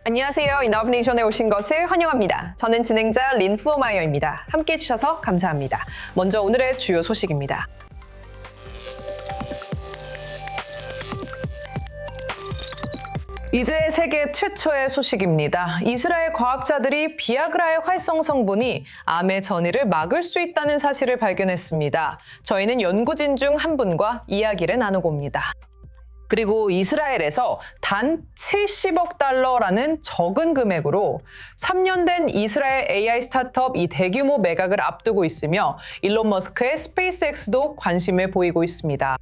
안녕하세요. 이너브네이션에 오신 것을 환영합니다. 저는 진행자 린 푸어마이어입니다. 함께 해주셔서 감사합니다. 먼저 오늘의 주요 소식입니다. 이제 세계 최초의 소식입니다. 이스라엘 과학자들이 비아그라의 활성 성분이 암의 전이를 막을 수 있다는 사실을 발견했습니다. 저희는 연구진 중 한 분과 이야기를 나누고 옵니다. 그리고 이스라엘에서 단 70억 달러라는 적은 금액으로 3년 된 이스라엘 AI 스타트업 이 대규모 매각을 앞두고 있으며 일론 머스크의 스페이스X도 관심을 보이고 있습니다.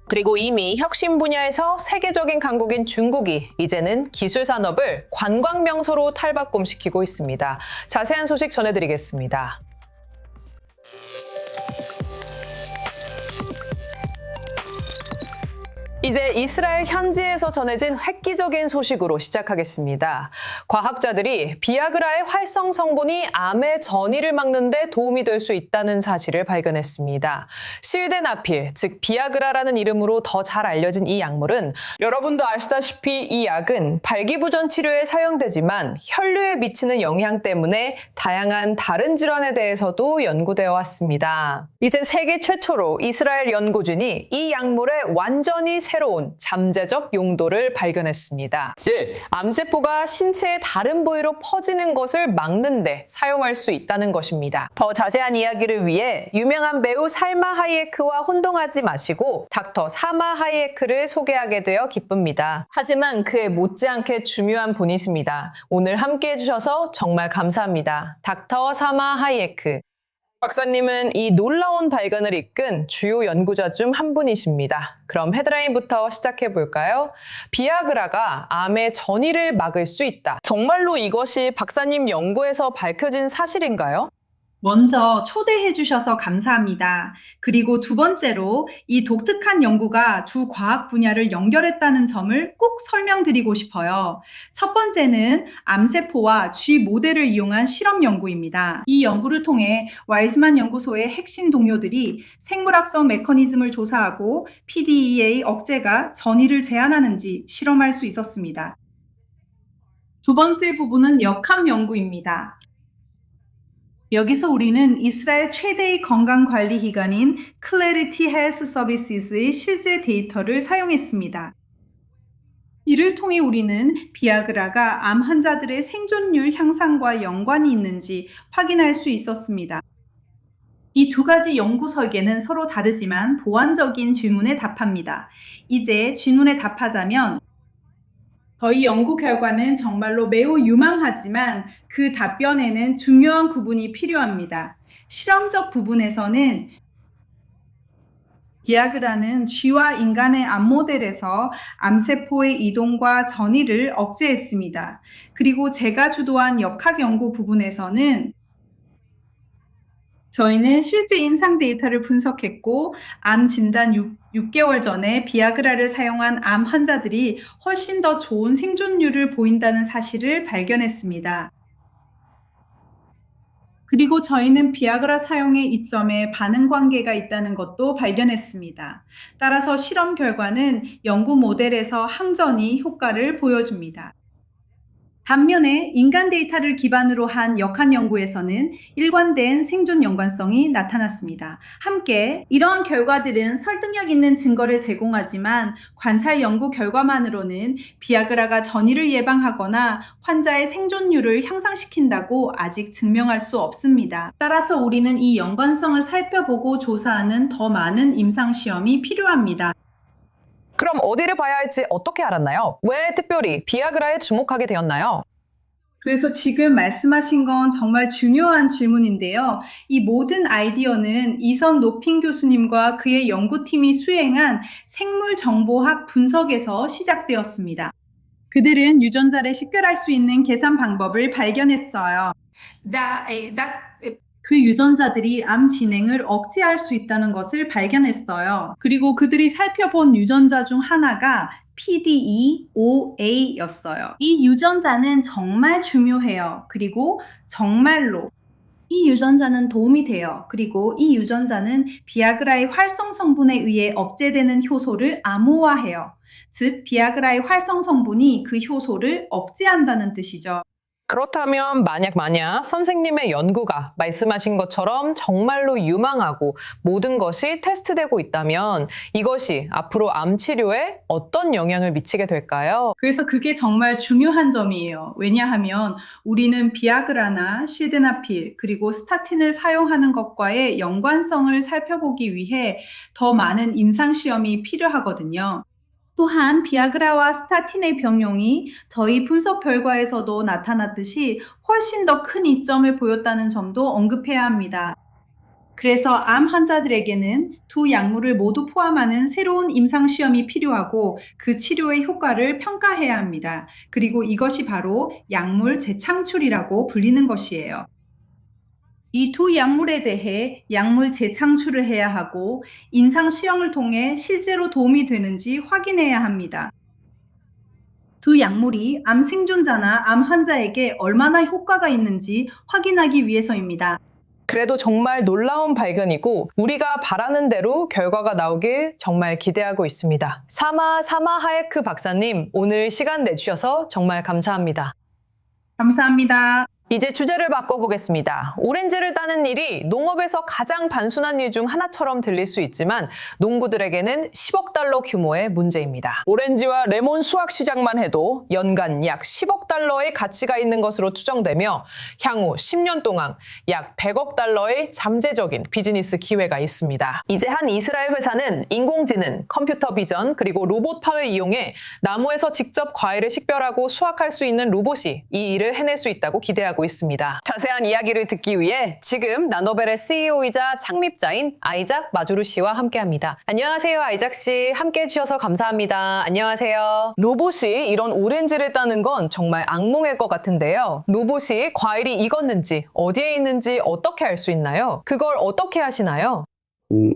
그리고 이미 혁신 분야에서 세계적인 강국인 중국이 이제는 기술 산업을 관광 명소로 탈바꿈시키고 있습니다. 자세한 소식 전해드리겠습니다. 이제 이스라엘 현지에서 전해진 획기적인 소식으로 시작하겠습니다. 과학자들이 비아그라의 활성 성분이 암의 전이를 막는 데 도움이 될 수 있다는 사실을 발견했습니다. 실데나필, 즉 비아그라라는 이름으로 더 잘 알려진 이 약물은 여러분도 아시다시피 이 약은 발기부전 치료에 사용되지만 혈류에 미치는 영향 때문에 다양한 다른 질환에 대해서도 연구되어 왔습니다. 이제 세계 최초로 이스라엘 연구진이 이 약물의 완전히 새로운 잠재적 용도를 발견했습니다. 즉, 암세포가 신체의 다른 부위로 퍼지는 것을 막는 데 사용할 수 있다는 것입니다. 더 자세한 이야기를 위해 유명한 배우 살마 하이에크와 혼동하지 마시고 닥터 사마 하이에크를 소개하게 되어 기쁩니다. 하지만 그에 못지않게 중요한 분이십니다. 오늘 함께 해주셔서 정말 감사합니다. 닥터 사마 하이에크. 박사님은 이 놀라운 발견을 이끈 주요 연구자 중 한 분이십니다. 그럼 헤드라인부터 시작해 볼까요? 비아그라가 암의 전이를 막을 수 있다. 정말로 이것이 박사님 연구에서 밝혀진 사실인가요? 먼저 초대해 주셔서 감사합니다. 그리고 두 번째로 이 독특한 연구가 두 과학 분야를 연결했다는 점을 꼭 설명드리고 싶어요. 첫 번째는 암세포와 쥐 모델을 이용한 실험 연구입니다. 이 연구를 통해 와이즈만 연구소의 핵심 동료들이 생물학적 메커니즘을 조사하고 PDEA 억제가 전이를 제한하는지 실험할 수 있었습니다. 두 번째 부분은 역학 연구입니다. 여기서 우리는 이스라엘 최대의 건강관리기관인 Clarity Health Services의 실제 데이터를 사용했습니다. 이를 통해 우리는 비아그라가 암 환자들의 생존율 향상과 연관이 있는지 확인할 수 있었습니다. 이 두 가지 연구 설계는 서로 다르지만 보완적인 질문에 답합니다. 이제 질문에 답하자면 저희 연구 결과는 정말로 매우 유망하지만 그 답변에는 중요한 구분이 필요합니다. 실험적 부분에서는 비아그라는 쥐와 인간의 암 모델에서 암세포의 이동과 전이를 억제했습니다. 그리고 제가 주도한 역학 연구 부분에서는 저희는 실제 임상 데이터를 분석했고 암 진단 6개월 전에 비아그라를 사용한 암 환자들이 훨씬 더 좋은 생존율을 보인다는 사실을 발견했습니다. 그리고 저희는 비아그라 사용의 이점에 반응 관계가 있다는 것도 발견했습니다. 따라서 실험 결과는 연구 모델에서 항전이 효과를 보여줍니다. 반면에 인간 데이터를 기반으로 한 역학 연구에서는 일관된 생존 연관성이 나타났습니다. 함께 이러한 결과들은 설득력 있는 증거를 제공하지만 관찰 연구 결과만으로는 비아그라가 전이를 예방하거나 환자의 생존율을 향상시킨다고 아직 증명할 수 없습니다. 따라서 우리는 이 연관성을 살펴보고 조사하는 더 많은 임상시험이 필요합니다. 그럼 어디를 봐야 할지 어떻게 알았나요? 왜 특별히 비아그라에 주목하게 되었나요? 그래서 지금 말씀하신 건 정말 중요한 질문인데요. 이 모든 아이디어는 이선 노핀 교수님과 그의 연구팀이 수행한 생물정보학 분석에서 시작되었습니다. 그들은 유전자를 식별할 수 있는 계산 방법을 발견했어요. 그 유전자들이 암 진행을 억제할 수 있다는 것을 발견했어요. 그리고 그들이 살펴본 유전자 중 하나가 PDE5A였어요. 이 유전자는 정말 중요해요. 그리고 정말로 이 유전자는 도움이 돼요. 그리고 이 유전자는 비아그라의 활성 성분에 의해 억제되는 효소를 암호화해요. 즉, 비아그라의 활성 성분이 그 효소를 억제한다는 뜻이죠. 그렇다면 만약 선생님의 연구가 말씀하신 것처럼 정말로 유망하고 모든 것이 테스트되고 있다면 이것이 앞으로 암 치료에 어떤 영향을 미치게 될까요? 그래서 그게 정말 중요한 점이에요. 왜냐하면 우리는 비아그라나 실드나필 그리고 스타틴을 사용하는 것과의 연관성을 살펴보기 위해 더 많은 임상시험이 필요하거든요. 또한 비아그라와 스타틴의 병용이 저희 분석 결과에서도 나타났듯이 훨씬 더 큰 이점을 보였다는 점도 언급해야 합니다. 그래서 암 환자들에게는 두 약물을 모두 포함하는 새로운 임상시험이 필요하고 그 치료의 효과를 평가해야 합니다. 그리고 이것이 바로 약물 재창출이라고 불리는 것이에요. 이 두 약물에 대해 약물 재창출을 해야 하고 임상시험을 통해 실제로 도움이 되는지 확인해야 합니다. 두 약물이 암 생존자나 암 환자에게 얼마나 효과가 있는지 확인하기 위해서입니다. 그래도 정말 놀라운 발견이고 우리가 바라는 대로 결과가 나오길 정말 기대하고 있습니다. 사마 하예크 박사님, 오늘 시간 내주셔서 정말 감사합니다. 감사합니다. 이제 주제를 바꿔보겠습니다. 오렌지를 따는 일이 농업에서 가장 단순한 일 중 하나처럼 들릴 수 있지만 농부들에게는 10억 달러 규모의 문제입니다. 오렌지와 레몬 수확 시장만 해도 연간 약 10억 달러의 가치가 있는 것으로 추정되며 향후 10년 동안 약 100억 달러의 잠재적인 비즈니스 기회가 있습니다. 이제 한 이스라엘 회사는 인공지능, 컴퓨터 비전, 그리고 로봇파를 이용해 나무에서 직접 과일을 식별하고 수확할 수 있는 로봇이 이 일을 해낼 수 있다고 기대하고 있습니다. 자세한 이야기를 듣기 위해 지금 나노벨의 CEO이자 창립자인 아이작 마주르 씨와 함께합니다. 안녕하세요, 아이작 씨. 함께해 주셔서 감사합니다. 안녕하세요. 로봇이 이런 오렌지를 따는 건 정말 악몽일 것 같은데요. 로봇이 과일이 익었는지, 어디에 있는지 어떻게 알 수 있나요? 그걸 어떻게 하시나요?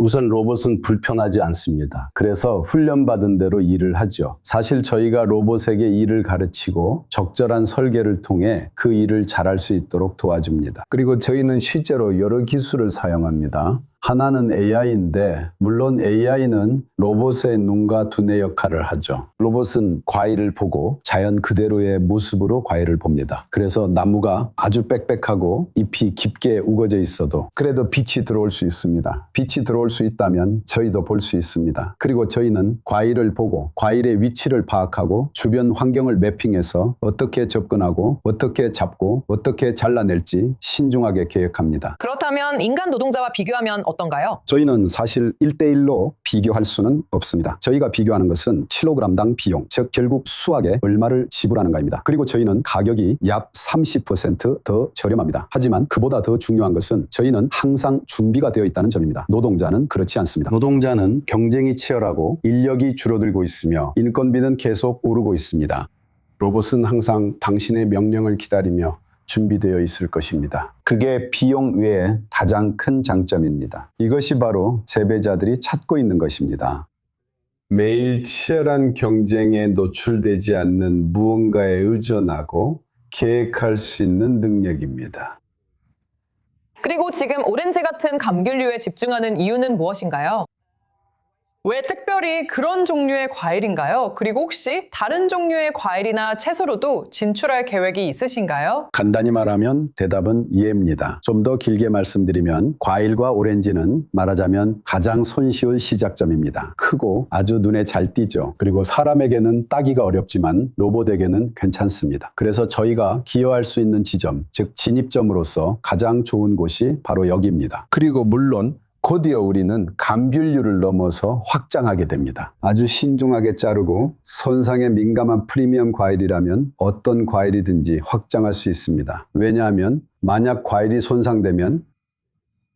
우선 로봇은 불편하지 않습니다. 그래서 훈련받은 대로 일을 하죠. 사실 저희가 로봇에게 일을 가르치고 적절한 설계를 통해 그 일을 잘할 수 있도록 도와줍니다. 그리고 저희는 실제로 여러 기술을 사용합니다. 하나는 AI인데 물론 AI는 로봇의 눈과 두뇌 역할을 하죠. 로봇은 과일을 보고 자연 그대로의 모습으로 과일을 봅니다. 그래서 나무가 아주 빽빽하고 잎이 깊게 우거져 있어도 그래도 빛이 들어올 수 있습니다. 빛이 들어올 수 있다면 저희도 볼 수 있습니다. 그리고 저희는 과일을 보고 과일의 위치를 파악하고 주변 환경을 매핑해서 어떻게 접근하고 어떻게 잡고 어떻게 잘라낼지 신중하게 계획합니다. 그렇다면 인간 노동자와 비교하면 어떤가요? 저희는 사실 1대1로 비교할 수는 없습니다. 저희가 비교하는 것은 킬로그램당 비용, 즉 결국 수확에 얼마를 지불하는가입니다. 그리고 저희는 가격이 약 30% 저렴합니다. 하지만 그보다 더 중요한 것은 저희는 항상 준비가 되어 있다는 점입니다. 노동자는 그렇지 않습니다. 노동자는 경쟁이 치열하고 인력이 줄어들고 있으며 인건비는 계속 오르고 있습니다. 로봇은 항상 당신의 명령을 기다리며 준비되어 있을 것입니다. 그게 비용 외에 가장 큰 장점입니다. 이것이 바로 재배자들이 찾고 있는 것입니다. 매일 치열한 경쟁에 노출되지 않는 무언가에 의존하고 계획할 수 있는 능력입니다. 그리고 지금 오렌지 같은 감귤류에 집중하는 이유는 무엇인가요? 왜 특별히 그런 종류의 과일인가요? 그리고 혹시 다른 종류의 과일이나 채소로도 진출할 계획이 있으신가요? 간단히 말하면 대답은 예입니다. 좀 더 길게 말씀드리면 과일과 오렌지는 말하자면 가장 손쉬운 시작점입니다. 크고 아주 눈에 잘 띄죠. 그리고 사람에게는 따기가 어렵지만 로봇에게는 괜찮습니다. 그래서 저희가 기여할 수 있는 지점, 즉 진입점으로서 가장 좋은 곳이 바로 여기입니다. 그리고 물론 곧이어 우리는 감귤류를 넘어서 확장하게 됩니다. 아주 신중하게 자르고 손상에 민감한 프리미엄 과일이라면 어떤 과일이든지 확장할 수 있습니다. 왜냐하면 만약 과일이 손상되면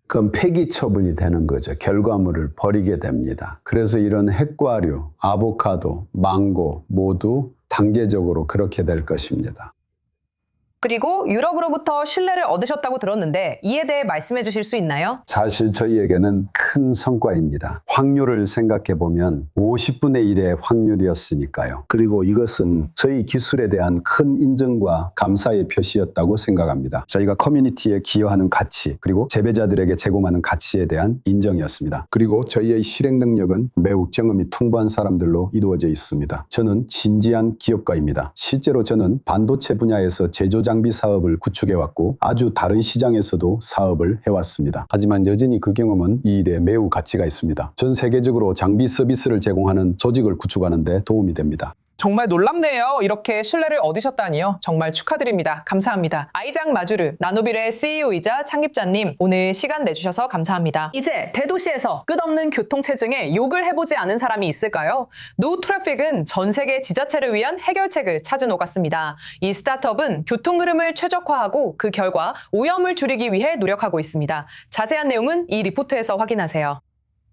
그건 폐기 처분이 되는 거죠. 결과물을 버리게 됩니다. 그래서 이런 핵과류, 아보카도, 망고 모두 단계적으로 그렇게 될 것입니다. 그리고 유럽으로부터 신뢰를 얻으셨다고 들었는데 이에 대해 말씀해 주실 수 있나요? 사실 저희에게는 큰 성과입니다. 확률을 생각해 보면 50분의 1의 확률이었으니까요. 그리고 이것은 저희 기술에 대한 큰 인정과 감사의 표시였다고 생각합니다. 저희가 커뮤니티에 기여하는 가치, 그리고 재배자들에게 제공하는 가치에 대한 인정이었습니다. 그리고 저희의 실행 능력은 매우 경험이 풍부한 사람들로 이루어져 있습니다. 저는 진지한 기업가입니다. 실제로 저는 반도체 분야에서 제조 장비 사업을 구축해왔고 아주 다른 시장에서도 사업을 해왔습니다. 하지만 여전히 그 경험은 이 일에 매우 가치가 있습니다. 전 세계적으로 장비 서비스를 제공하는 조직을 구축하는 데 도움이 됩니다. 정말 놀랍네요. 이렇게 신뢰를 얻으셨다니요. 정말 축하드립니다. 감사합니다. 아이작 마주르, 나노비레 CEO이자 창립자님, 오늘 시간 내주셔서 감사합니다. 이제 대도시에서 끝없는 교통체증에 욕을 해보지 않은 사람이 있을까요? 노 트래픽은 전 세계 지자체를 위한 해결책을 찾은 것 같습니다. 이 스타트업은 교통 흐름을 최적화하고 그 결과 오염을 줄이기 위해 노력하고 있습니다. 자세한 내용은 이 리포트에서 확인하세요.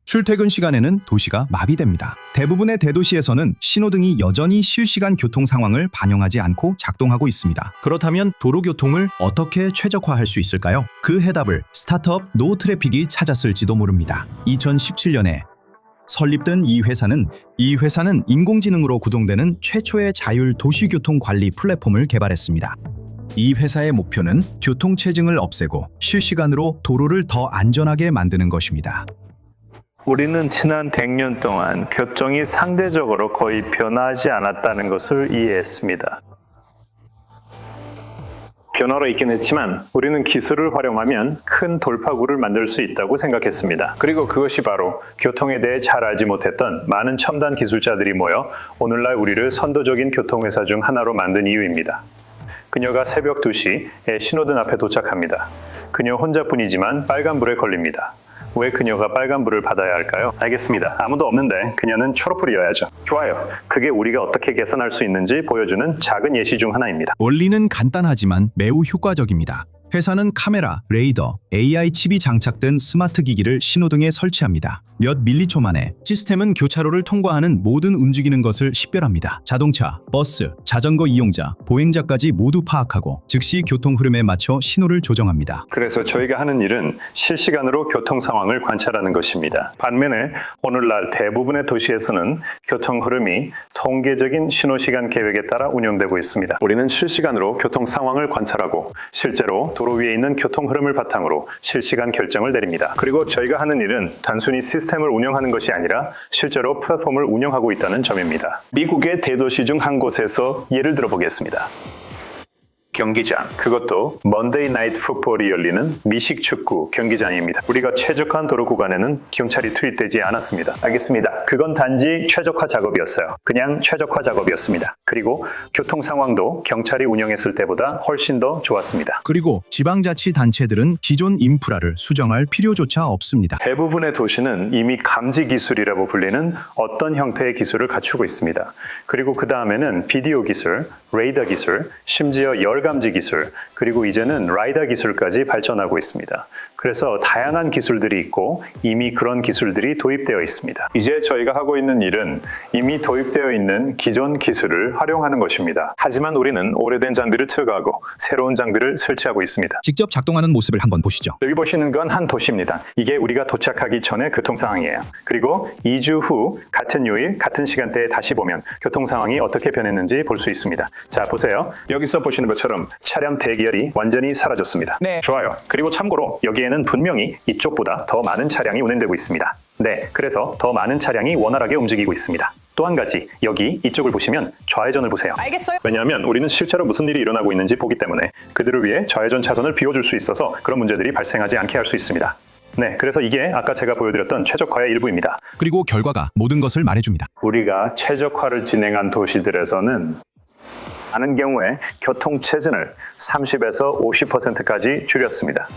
출퇴근 시간에는 도시가 마비됩니다. 대부분의 대도시에서는 신호등이 여전히 실시간 교통 상황을 반영하지 않고 작동하고 있습니다. 그렇다면 도로교통을 어떻게 최적화할 수 있을까요? 그 해답을 스타트업 노트래픽이 찾았을지도 모릅니다. 2017년에 설립된 이 회사는 인공지능으로 구동되는 최초의 자율 도시교통 관리 플랫폼을 개발했습니다. 이 회사의 목표는 교통체증을 없애고 실시간으로 도로를 더 안전하게 만드는 것입니다. 우리는 지난 100년 동안 교통이 상대적으로 거의 변하지 않았다는 것을 이해했습니다. 변화로 있긴 했지만 우리는 기술을 활용하면 큰 돌파구를 만들 수 있다고 생각했습니다. 그리고 그것이 바로 교통에 대해 잘 알지 못했던 많은 첨단 기술자들이 모여 오늘날 우리를 선도적인 교통회사 중 하나로 만든 이유입니다. 그녀가 새벽 2시에 신호등 앞에 도착합니다. 그녀 혼자뿐이지만 빨간불에 걸립니다. 왜 그녀가 빨간불을 받아야 할까요? 알겠습니다. 아무도 없는데 그녀는 초록불이어야죠. 좋아요. 그게 우리가 어떻게 개선할 수 있는지 보여주는 작은 예시 중 하나입니다. 원리는 간단하지만 매우 효과적입니다. 회사는 카메라, 레이더, AI 칩이 장착된 스마트 기기를 신호등에 설치합니다. 몇 밀리초 만에 시스템은 교차로를 통과하는 모든 움직이는 것을 식별합니다. 자동차, 버스, 자전거 이용자, 보행자까지 모두 파악하고 즉시 교통 흐름에 맞춰 신호를 조정합니다. 그래서 저희가 하는 일은 실시간으로 교통 상황을 관찰하는 것입니다. 반면에 오늘날 대부분의 도시에서는 교통 흐름이 통계적인 신호시간 계획에 따라 운영되고 있습니다. 우리는 실시간으로 교통 상황을 관찰하고 실제로 도로 위에 있는 교통 흐름을 바탕으로 실시간 결정을 내립니다. 그리고 저희가 하는 일은 단순히 시스템을 운영하는 것이 아니라 실제로 플랫폼을 운영하고 있다는 점입니다. 미국의 대도시 중 한 곳에서 예를 들어보겠습니다. 경기장, 그것도 먼데이 나이트 풋볼이 열리는 미식 축구 경기장입니다. 우리가 최적화한 도로 구간에는 경찰이 투입되지 않았습니다. 알겠습니다. 그건 단지 최적화 작업이었어요. 그냥 최적화 작업이었습니다. 그리고 교통 상황도 경찰이 운영했을 때보다 훨씬 더 좋았습니다. 그리고 지방자치단체들은 기존 인프라를 수정할 필요조차 없습니다. 대부분의 도시는 이미 감지 기술이라고 불리는 어떤 형태의 기술을 갖추고 있습니다. 그리고 그 다음에는 비디오 기술, 레이더 기술, 심지어 열감지 기술, 그리고 이제는 라이더 기술까지 발전하고 있습니다. 그래서 다양한 기술들이 있고 이미 그런 기술들이 도입되어 있습니다. 이제 저희가 하고 있는 일은 이미 도입되어 있는 기존 기술을 활용하는 것입니다. 하지만 우리는 오래된 장비를 퇴거하고 새로운 장비를 설치하고 있습니다. 직접 작동하는 모습을 한번 보시죠. 여기 보시는 건 한 도시입니다. 이게 우리가 도착하기 전의 교통 상황이에요. 그리고 2주 후 같은 요일 같은 시간대에 다시 보면 교통 상황이 어떻게 변했는지 볼 수 있습니다. 자, 보세요. 여기서 보시는 것처럼 차량 대기열이 완전히 사라졌습니다. 네. 좋아요. 그리고 참고로 여기에는 분명히 이쪽보다 더 많은 차량이 운행되고 있습니다. 네, 그래서 더 많은 차량이 원활하게 움직이고 있습니다. 또 한 가지, 여기 이쪽을 보시면 좌회전을 보세요. 알겠어요? 왜냐하면 우리는 실제로 무슨 일이 일어나고 있는지 보기 때문에 그들을 위해 좌회전 차선을 비워줄 수 있어서 그런 문제들이 발생하지 않게 할 수 있습니다. 네, 그래서 이게 아까 제가 보여드렸던 최적화의 일부입니다. 그리고 결과가 모든 것을 말해줍니다. 우리가 최적화를 진행한 도시들에서는 많은 경우에 교통체증을 30에서 50%까지 줄였습니다.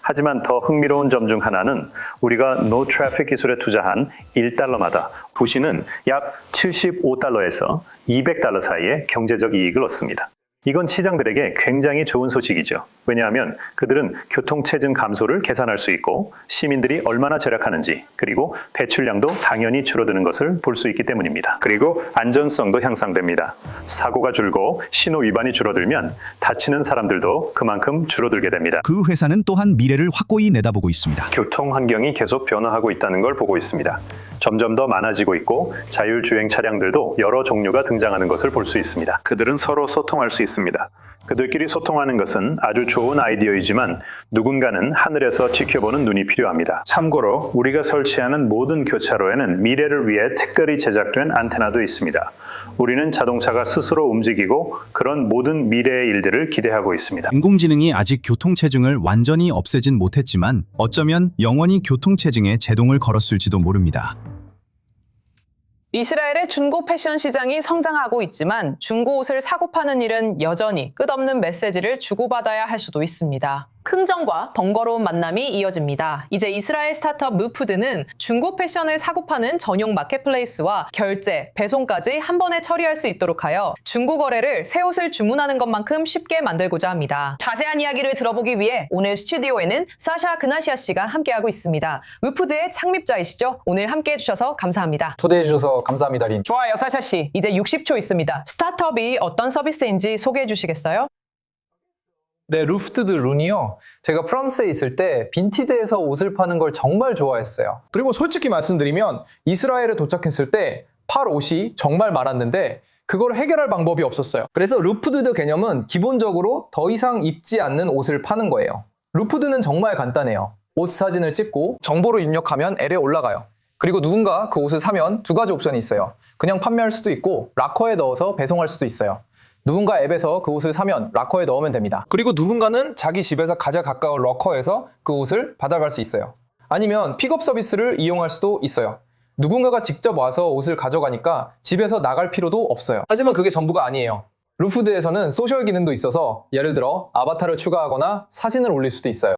하지만 더 흥미로운 점 중 하나는 우리가 노 트래픽 기술에 투자한 1달러마다 도시는 약 75달러에서 200달러 사이의 경제적 이익을 얻습니다. 이건 시장들에게 굉장히 좋은 소식이죠. 왜냐하면 그들은 교통체증 감소를 계산할 수 있고 시민들이 얼마나 절약하는지, 그리고 배출량도 당연히 줄어드는 것을 볼 수 있기 때문입니다. 그리고 안전성도 향상됩니다. 사고가 줄고 신호 위반이 줄어들면 다치는 사람들도 그만큼 줄어들게 됩니다. 그 회사는 또한 미래를 확고히 내다보고 있습니다. 교통 환경이 계속 변화하고 있다는 걸 보고 있습니다. 점점 더 많아지고 있고 자율주행 차량들도 여러 종류가 등장하는 것을 볼 수 있습니다. 그들은 서로 소통할 수 있습니다. 그들끼리 소통하는 것은 아주 좋은 아이디어이지만 누군가는 하늘에서 지켜보는 눈이 필요합니다. 참고로 우리가 설치하는 모든 교차로에는 미래를 위해 특별히 제작된 안테나도 있습니다. 우리는 자동차가 스스로 움직이고 그런 모든 미래의 일들을 기대하고 있습니다. 인공지능이 아직 교통체증을 완전히 없애진 못했지만 어쩌면 영원히 교통체증에 제동을 걸었을지도 모릅니다. 이스라엘의 중고 패션 시장이 성장하고 있지만 중고 옷을 사고 파는 일은 여전히 끝없는 메시지를 주고받아야 할 수도 있습니다. 흥정과 번거로운 만남이 이어집니다. 이제 이스라엘 스타트업 루푸드는 중고 패션을 사고 파는 전용 마켓플레이스와 결제, 배송까지 한 번에 처리할 수 있도록 하여 중고 거래를 새 옷을 주문하는 것만큼 쉽게 만들고자 합니다. 자세한 이야기를 들어보기 위해 오늘 스튜디오에는 사샤 그나시아 씨가 함께하고 있습니다. 루푸드의 창립자이시죠? 오늘 함께해 주셔서 감사합니다. 초대해 주셔서 감사합니다, 린. 좋아요, 사샤 씨. 이제 60초 있습니다. 스타트업이 어떤 서비스인지 소개해 주시겠어요? 네, 루프트드 룬이요. 제가 프랑스에 있을 때 빈티드에서 옷을 파는 걸 정말 좋아했어요. 그리고 솔직히 말씀드리면 이스라엘에 도착했을 때 팔 옷이 정말 많았는데 그걸 해결할 방법이 없었어요. 그래서 루프드 개념은 기본적으로 더 이상 입지 않는 옷을 파는 거예요. 루프드는 정말 간단해요. 옷 사진을 찍고 정보를 입력하면 L에 올라가요. 그리고 누군가 그 옷을 사면 두 가지 옵션이 있어요. 그냥 판매할 수도 있고 락커에 넣어서 배송할 수도 있어요. 누군가 앱에서 그 옷을 사면 락커에 넣으면 됩니다. 그리고 누군가는 자기 집에서 가장 가까운 럭커에서 그 옷을 받아갈 수 있어요. 아니면 픽업 서비스를 이용할 수도 있어요. 누군가가 직접 와서 옷을 가져가니까 집에서 나갈 필요도 없어요. 하지만 그게 전부가 아니에요. 루푸드에서는 소셜 기능도 있어서 예를 들어 아바타를 추가하거나 사진을 올릴 수도 있어요.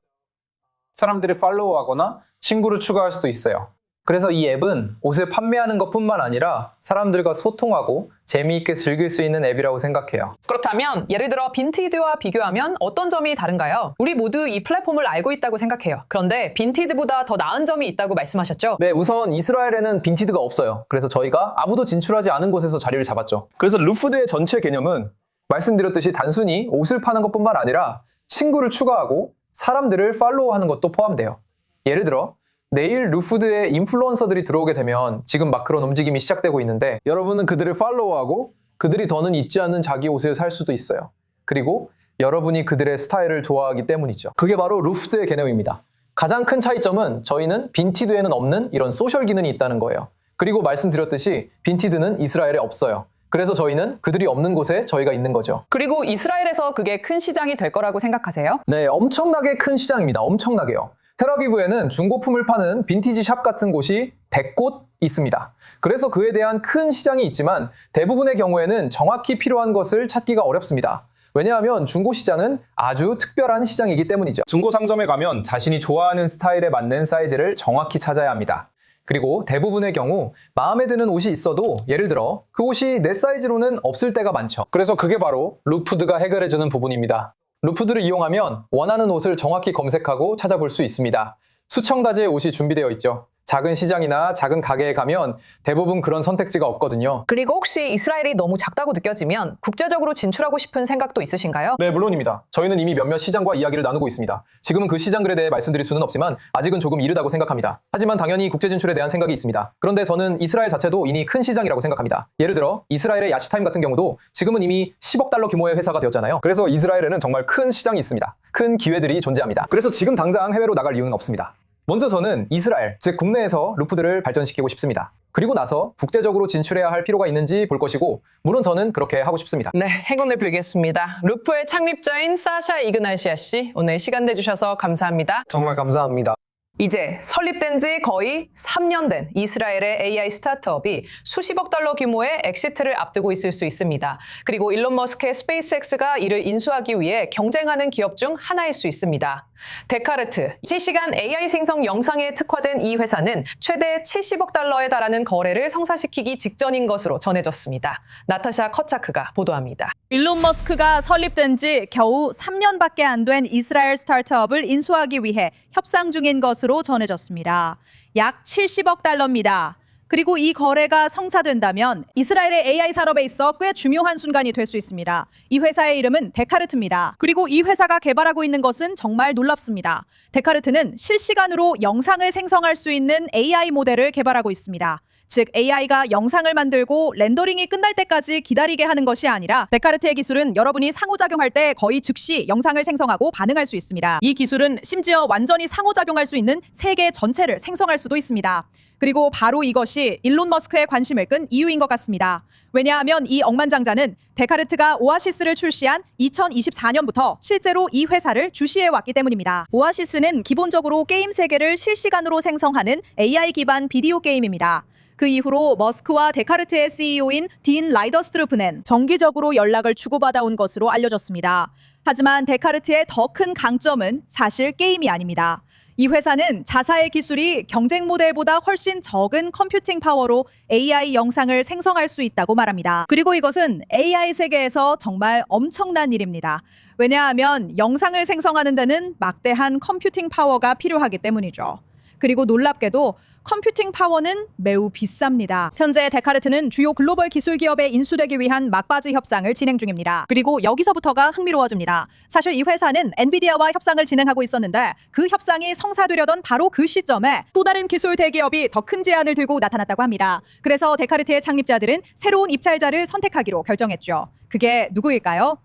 사람들이 팔로우하거나 친구를 추가할 수도 있어요. 그래서 이 앱은 옷을 판매하는 것뿐만 아니라 사람들과 소통하고 재미있게 즐길 수 있는 앱이라고 생각해요. 그렇다면 예를 들어 빈티드와 비교하면 어떤 점이 다른가요? 우리 모두 이 플랫폼을 알고 있다고 생각해요. 그런데 빈티드보다 더 나은 점이 있다고 말씀하셨죠? 네, 우선 이스라엘에는 빈티드가 없어요. 그래서 저희가 아무도 진출하지 않은 곳에서 자리를 잡았죠. 그래서 루푸드의 전체 개념은 말씀드렸듯이 단순히 옷을 파는 것뿐만 아니라 친구를 추가하고 사람들을 팔로우하는 것도 포함돼요. 예를 들어 내일 루푸드에 인플루언서들이 들어오게 되면 지금 막 그런 움직임이 시작되고 있는데 여러분은 그들을 팔로우하고 그들이 더는 입지 않는 자기 옷을 살 수도 있어요. 그리고 여러분이 그들의 스타일을 좋아하기 때문이죠. 그게 바로 루프드의 개념입니다. 가장 큰 차이점은 저희는 빈티드에는 없는 이런 소셜 기능이 있다는 거예요. 그리고 말씀드렸듯이 빈티드는 이스라엘에 없어요. 그래서 저희는 그들이 없는 곳에 저희가 있는 거죠. 그리고 이스라엘에서 그게 큰 시장이 될 거라고 생각하세요? 네, 엄청나게 큰 시장입니다. 엄청나게요. 텔아비브에는 중고품을 파는 빈티지 샵 같은 곳이 100곳 있습니다. 그래서 그에 대한 큰 시장이 있지만 대부분의 경우에는 정확히 필요한 것을 찾기가 어렵습니다. 왜냐하면 중고 시장은 아주 특별한 시장이기 때문이죠. 중고 상점에 가면 자신이 좋아하는 스타일에 맞는 사이즈를 정확히 찾아야 합니다. 그리고 대부분의 경우 마음에 드는 옷이 있어도 예를 들어 그 옷이 내 사이즈로는 없을 때가 많죠. 그래서 그게 바로 루푸드가 해결해주는 부분입니다. 루푸드를 이용하면 원하는 옷을 정확히 검색하고 찾아볼 수 있습니다. 수천 가지의 옷이 준비되어 있죠. 작은 시장이나 작은 가게에 가면 대부분 그런 선택지가 없거든요. 그리고 혹시 이스라엘이 너무 작다고 느껴지면 국제적으로 진출하고 싶은 생각도 있으신가요? 네, 물론입니다. 저희는 이미 몇몇 시장과 이야기를 나누고 있습니다. 지금은 그 시장들에 대해 말씀드릴 수는 없지만 아직은 조금 이르다고 생각합니다. 하지만 당연히 국제 진출에 대한 생각이 있습니다. 그런데 저는 이스라엘 자체도 이미 큰 시장이라고 생각합니다. 예를 들어 이스라엘의 야시타임 같은 경우도 지금은 이미 10억 달러 규모의 회사가 되었잖아요. 그래서 이스라엘에는 정말 큰 시장이 있습니다. 큰 기회들이 존재합니다. 그래서 지금 당장 해외로 나갈 이유는 없습니다. 먼저 저는 이스라엘, 즉 국내에서 루푸드를 발전시키고 싶습니다. 그리고 나서 국제적으로 진출해야 할 필요가 있는지 볼 것이고 물론 저는 그렇게 하고 싶습니다. 네, 행운을 빌겠습니다. 루프의 창립자인 사샤 이그나시아 씨, 오늘 시간 내주셔서 감사합니다. 정말 감사합니다. 이제 설립된 지 거의 3년 된 이스라엘의 AI 스타트업이 수십억 달러 규모의 엑시트를 앞두고 있을 수 있습니다. 그리고 일론 머스크의 스페이스X가 이를 인수하기 위해 경쟁하는 기업 중 하나일 수 있습니다. 데카르트, 실시간 AI 생성 영상에 특화된 이 회사는 최대 70억 달러에 달하는 거래를 성사시키기 직전인 것으로 전해졌습니다. 나타샤 커차크가 보도합니다. 일론 머스크가 설립된 지 겨우 3년밖에 안 된 이스라엘 스타트업을 인수하기 위해 협상 중인 것으로 전해졌습니다. 약 70억 달러입니다. 그리고 이 거래가 성사된다면 이스라엘의 AI 산업에 있어 꽤 중요한 순간이 될 수 있습니다. 이 회사의 이름은 데카르트입니다. 그리고 이 회사가 개발하고 있는 것은 정말 놀랍습니다. 데카르트는 실시간으로 영상을 생성할 수 있는 AI 모델을 개발하고 있습니다. 즉 AI가 영상을 만들고 렌더링이 끝날 때까지 기다리게 하는 것이 아니라 데카르트의 기술은 여러분이 상호작용할 때 거의 즉시 영상을 생성하고 반응할 수 있습니다. 이 기술은 심지어 완전히 상호작용할 수 있는 세계 전체를 생성할 수도 있습니다. 그리고 바로 이것이 일론 머스크의 관심을 끈 이유인 것 같습니다. 왜냐하면 이 억만장자는 데카르트가 오아시스를 출시한 2024년부터 실제로 이 회사를 주시해왔기 때문입니다. 오아시스는 기본적으로 게임 세계를 실시간으로 생성하는 AI 기반 비디오 게임입니다. 그 이후로 머스크와 데카르트의 CEO인 딘 라이더스트루프는 정기적으로 연락을 주고받아온 것으로 알려졌습니다. 하지만 데카르트의 더 큰 강점은 사실 게임이 아닙니다. 이 회사는 자사의 기술이 경쟁 모델보다 훨씬 적은 컴퓨팅 파워로 AI 영상을 생성할 수 있다고 말합니다. 그리고 이것은 AI 세계에서 정말 엄청난 일입니다. 왜냐하면 영상을 생성하는 데는 막대한 컴퓨팅 파워가 필요하기 때문이죠. 그리고 놀랍게도 컴퓨팅 파워는 매우 비쌉니다. 현재 데카르트는 주요 글로벌 기술 기업에 인수되기 위한 막바지 협상을 진행 중입니다. 그리고 여기서부터가 흥미로워집니다. 사실 이 회사는 엔비디아와 협상을 진행하고 있었는데 그 협상이 성사되려던 바로 그 시점에 또 다른 기술 대기업이 더 큰 제안을 들고 나타났다고 합니다. 그래서 데카르트의 창립자들은 새로운 입찰자를 선택하기로 결정했죠. 그게 누구일까요?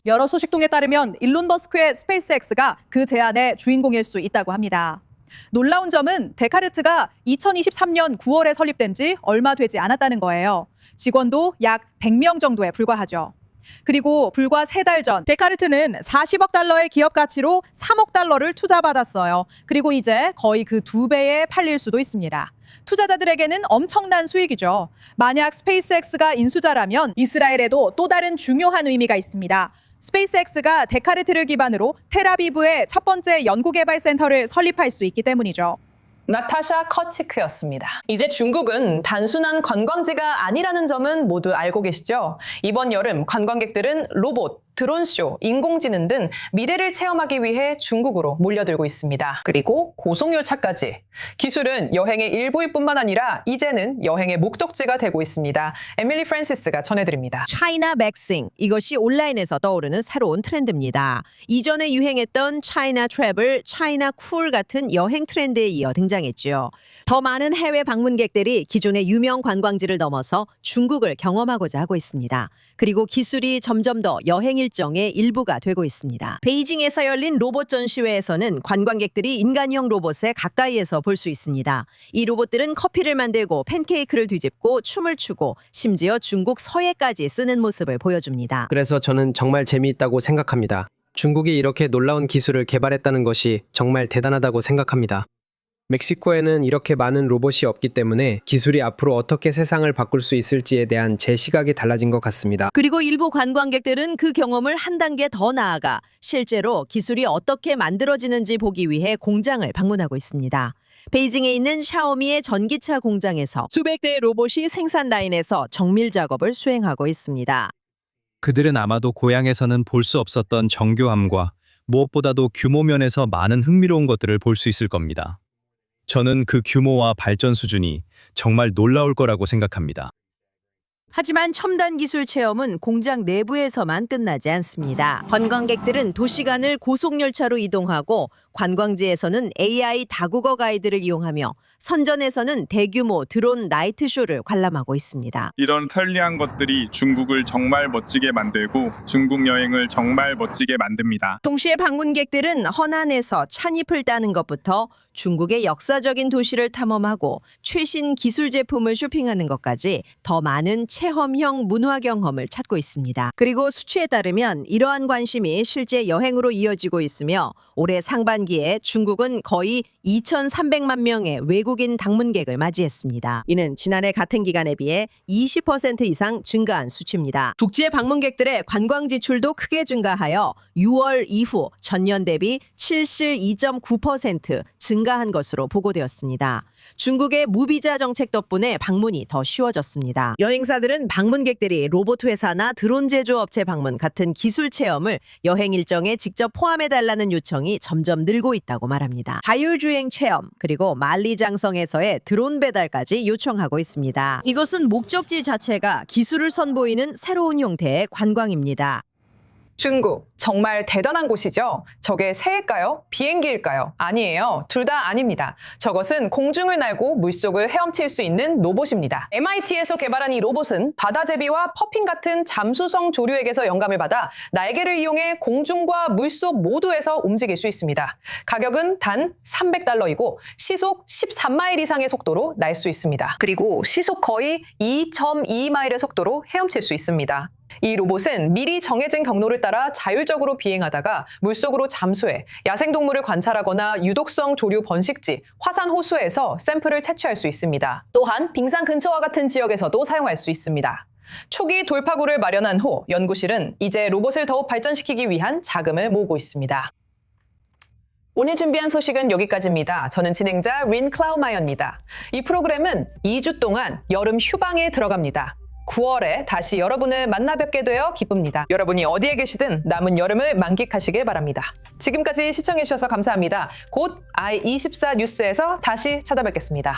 여러 소식통에 따르면 일론 머스크의 스페이스X가 그 제안의 주인공일 수 있다고 합니다. 놀라운 점은 데카르트가 2023년 9월에 설립된 지 얼마 되지 않았다는 거예요. 직원도 약 100명 정도에 불과하죠. 그리고 불과 3달 전 데카르트는 40억 달러의 기업 가치로 3억 달러를 투자받았어요. 그리고 이제 거의 그 2배에 팔릴 수도 있습니다. 투자자들에게는 엄청난 수익이죠. 만약 스페이스X가 인수자라면 이스라엘에도 또 다른 중요한 의미가 있습니다. 스페이스X가 데카르트를 기반으로 텔아비브의 첫 번째 연구개발센터를 설립할 수 있기 때문이죠. 나타샤 커치크였습니다. 이제 중국은 단순한 관광지가 아니라는 점은 모두 알고 계시죠? 이번 여름 관광객들은 로봇, 드론쇼, 인공지능 등 미래를 체험하기 위해 중국으로 몰려들고 있습니다. 그리고 고속열차까지. 기술은 여행의 일부일 뿐만 아니라 이제는 여행의 목적지가 되고 있습니다. 에밀리 프랜시스가 전해드립니다. 차이나 맥싱, 이것이 온라인에서 떠오르는 새로운 트렌드입니다. 이전에 유행했던 차이나 트래블, 차이나 쿨 같은 여행 트렌드에 이어 등장했죠. 더 많은 해외 방문객들이 기존의 유명 관광지를 넘어서 중국을 경험하고자 하고 있습니다. 그리고 기술이 점점 더 여행 일정의 일부가 되고 있습니다. 베이징에서 열린 로봇 전시회에서는 관광객들이 인간형 로봇에 가까이에서 볼 수 있습니다. 이 로봇들은 커피를 만들고 팬케이크를 뒤집고 춤을 추고 심지어 중국 서예까지 쓰는 모습을 보여줍니다. 그래서 저는 정말 재미있다고 생각합니다. 중국이 이렇게 놀라운 기술을 개발했다는 것이 정말 대단하다고 생각합니다. 멕시코에는 이렇게 많은 로봇이 없기 때문에 기술이 앞으로 어떻게 세상을 바꿀 수 있을지에 대한 제 시각이 달라진 것 같습니다. 그리고 일부 관광객들은 그 경험을 한 단계 더 나아가 실제로 기술이 어떻게 만들어지는지 보기 위해 공장을 방문하고 있습니다. 베이징에 있는 샤오미의 전기차 공장에서 수백 대의 로봇이 생산 라인에서 정밀 작업을 수행하고 있습니다. 그들은 아마도 고향에서는 볼 수 없었던 정교함과 무엇보다도 규모 면에서 많은 흥미로운 것들을 볼 수 있을 겁니다. 저는 그 규모와 발전 수준이 정말 놀라울 거라고 생각합니다. 하지만 첨단 기술 체험은 공장 내부에서만 끝나지 않습니다. 관광객들은 도시간을 고속열차로 이동하고 관광지에서는 AI 다국어 가이드를 이용하며 선전에서는 대규모 드론 나이트쇼를 관람하고 있습니다. 이런 편리한 것들이 중국을 정말 멋지게 만들고 중국 여행을 정말 멋지게 만듭니다. 동시에 방문객들은 허난에서 찻잎을 따는 것부터 중국의 역사적인 도시를 탐험하고 최신 기술 제품을 쇼핑하는 것까지 더 많은 체험형 문화 경험을 찾고 있습니다. 그리고 수치에 따르면 이러한 관심이 실제 여행으로 이어지고 있으며 올해 상반기에 중국은 거의 2,300만 명의 외국 외국인 방문객을 맞이했습니다. 이는 지난해 같은 기간에 비해 20% 이상 증가한 수치입니다. 북지의 방문객들의 관광 지출도 크게 증가하여 6월 이후 전년 대비 72.9% 증가한 것으로 보고되었습니다. 중국의 무비자 정책 덕분에 방문이 더 쉬워졌습니다. 여행사들은 방문객들이 로봇 회사나 드론 제조업체 방문 같은 기술 체험을 여행 일정에 직접 포함해달라는 요청이 점점 늘고 있다고 말합니다. 자율주행 체험 그리고 만리장성에서의 드론 배달까지 요청하고 있습니다. 이것은 목적지 자체가 기술을 선보이는 새로운 형태의 관광입니다. 중국, 정말 대단한 곳이죠? 저게 새일까요? 비행기일까요? 아니에요. 둘 다 아닙니다. 저것은 공중을 날고 물속을 헤엄칠 수 있는 로봇입니다. MIT에서 개발한 이 로봇은 바다제비와 퍼핀 같은 잠수성 조류에게서 영감을 받아 날개를 이용해 공중과 물속 모두에서 움직일 수 있습니다. 가격은 단 $300이고 시속 13마일 이상의 속도로 날 수 있습니다. 그리고 시속 거의 2.2마일의 속도로 헤엄칠 수 있습니다. 이 로봇은 미리 정해진 경로를 따라 자율적으로 비행하다가 물속으로 잠수해 야생동물을 관찰하거나 유독성 조류 번식지, 화산 호수에서 샘플을 채취할 수 있습니다. 또한 빙산 근처와 같은 지역에서도 사용할 수 있습니다. 초기 돌파구를 마련한 후 연구실은 이제 로봇을 더욱 발전시키기 위한 자금을 모으고 있습니다. 오늘 준비한 소식은 여기까지입니다. 저는 진행자 린 클라우마이어입니다. 이 프로그램은 2주 동안 여름 휴방에 들어갑니다. 9월에 다시 여러분을 만나 뵙게 되어 기쁩니다. 여러분이 어디에 계시든 남은 여름을 만끽하시길 바랍니다. 지금까지 시청해주셔서 감사합니다. 곧 i24 뉴스에서 다시 찾아뵙겠습니다.